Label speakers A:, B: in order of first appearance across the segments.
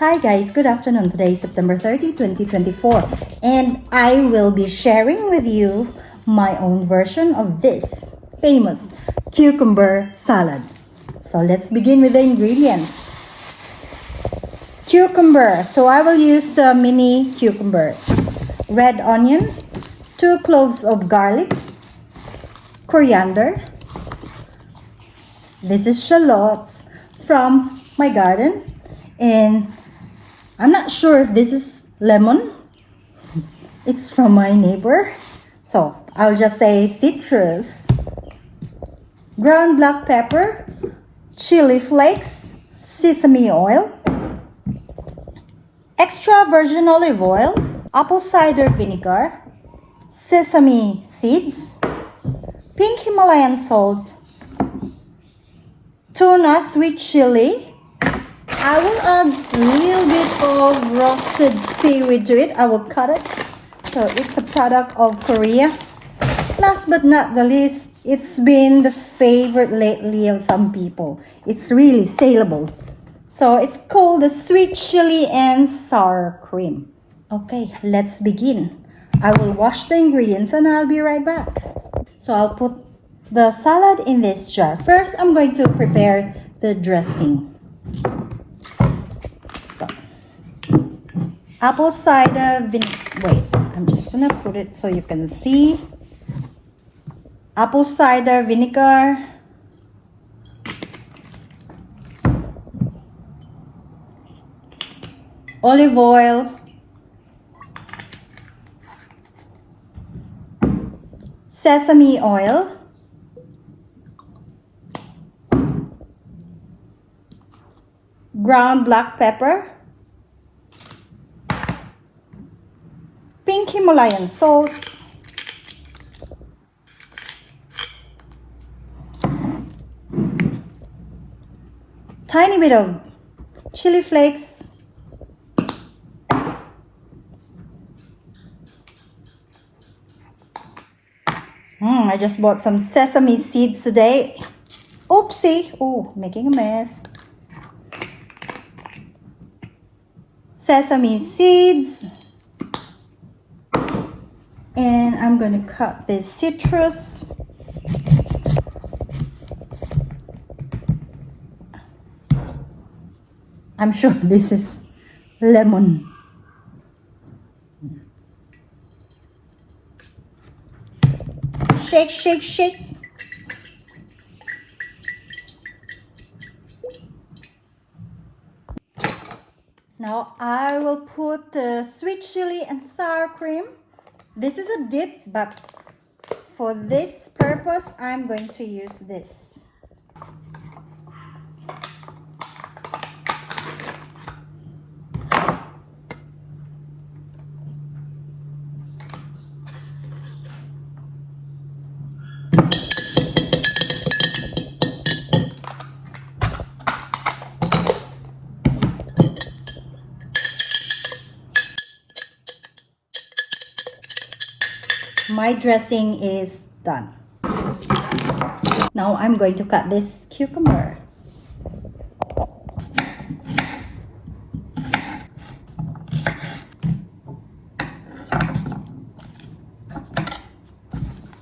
A: Hi guys, good afternoon. Today is September 30, 2024, and I will be sharing with you my own version of this famous cucumber salad. So let's begin with the ingredients. Cucumber. So I will use a mini cucumber. Red onion, 2 cloves of garlic, coriander. This is shallots from my garden, and I'm not sure if this is lemon. It's from my neighbor, so I'll just say citrus. Ground black pepper, chili flakes, sesame oil, extra virgin olive oil, apple cider vinegar, sesame seeds, pink Himalayan salt, tuna sweet chili. I will add a little bit of roasted seaweed to it. I will cut it. So it's a product of Korea. Last but not the least, it's been the favorite lately of some people. It's really saleable. So it's called the sweet chili and sour cream. Okay, let's begin. I will wash the ingredients and I'll be right back. So I'll put the salad in this jar. First, I'm going to prepare the dressing. So, apple cider vinegar. Wait, I'm just gonna put it so you can see. Apple cider vinegar, olive oil, sesame oil, ground black pepper, pink Himalayan salt, tiny bit of chili flakes, I just bought some sesame seeds today. Oopsie. Oh, making a mess. Sesame seeds. And I'm going to cut this citrus. I'm sure this is lemon. Shake, shake, shake. Now I will put the sweet chili and sour cream. This is a dip, but for this purpose, I'm going to use this. My dressing is done. Now I'm going to cut this cucumber.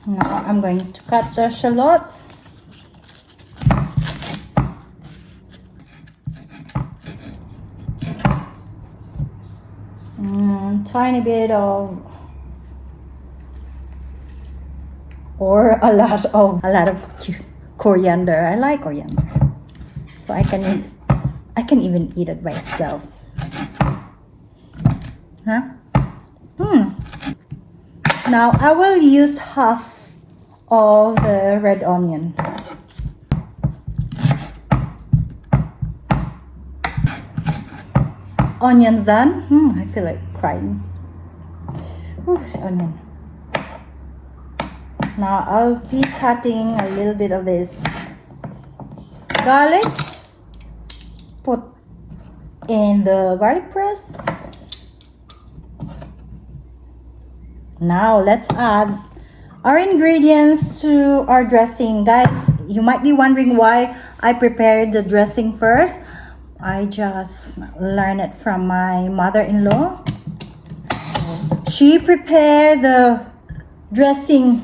A: Now I'm going to cut the shallot. Tiny bit of, or a lot of coriander. I like coriander, so I can even eat it by itself. Now I will use half of the red onion. Onions done. I feel like crying. Onion. Now I'll be cutting a little bit of this garlic. Put in the garlic press. Now let's add our ingredients to our dressing. Guys, you might be wondering why I prepared the dressing first. I just learned it from my mother-in-law. She prepared the dressing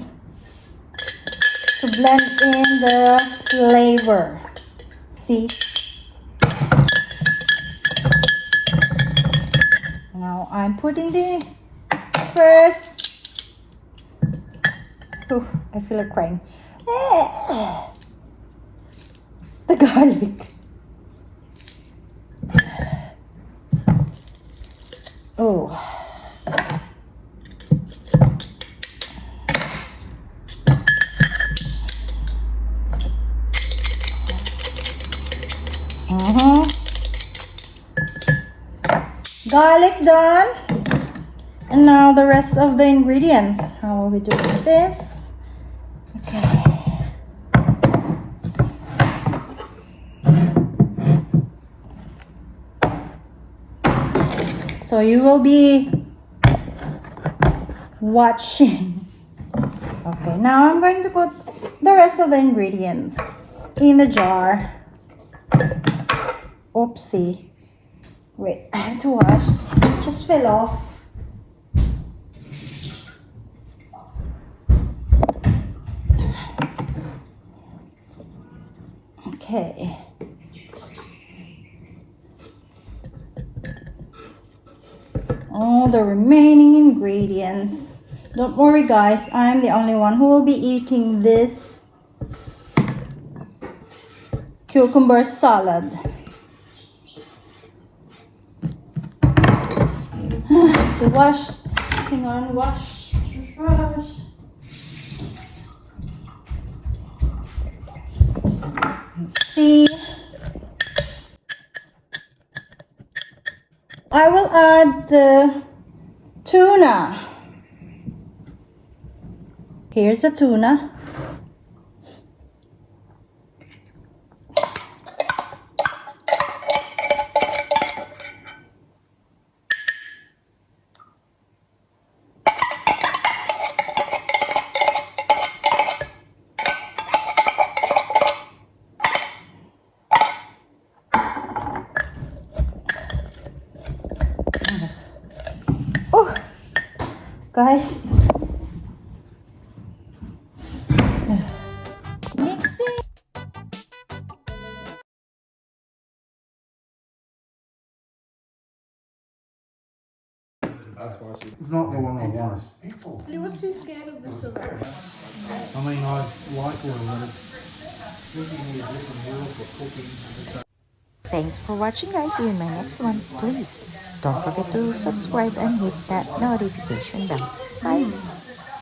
A: to blend in the flavor. See? Now I'm putting the first. Oh, I feel like crying. The garlic. Oh. Garlic done. And now the rest of the ingredients. How will we do this? Okay. So you will be watching. Okay, now I'm going to put the rest of the ingredients in the jar. Oopsie. Wait, I have to wash. It just fell off. Okay. All the remaining ingredients. Don't worry guys, I'm the only one who will be eating this cucumber salad. The wash. Hang on, wash. Let's see. I will add the tuna. Here's the tuna. Oh, guys. Mixing.
B: It's not the one I want.
C: You were too scared of the sugar.
B: I mean, I like oil, but it's giving me a different world for cooking.
D: Thanks for watching guys. See you in my next one. Please don't forget to subscribe and hit that notification bell. Bye.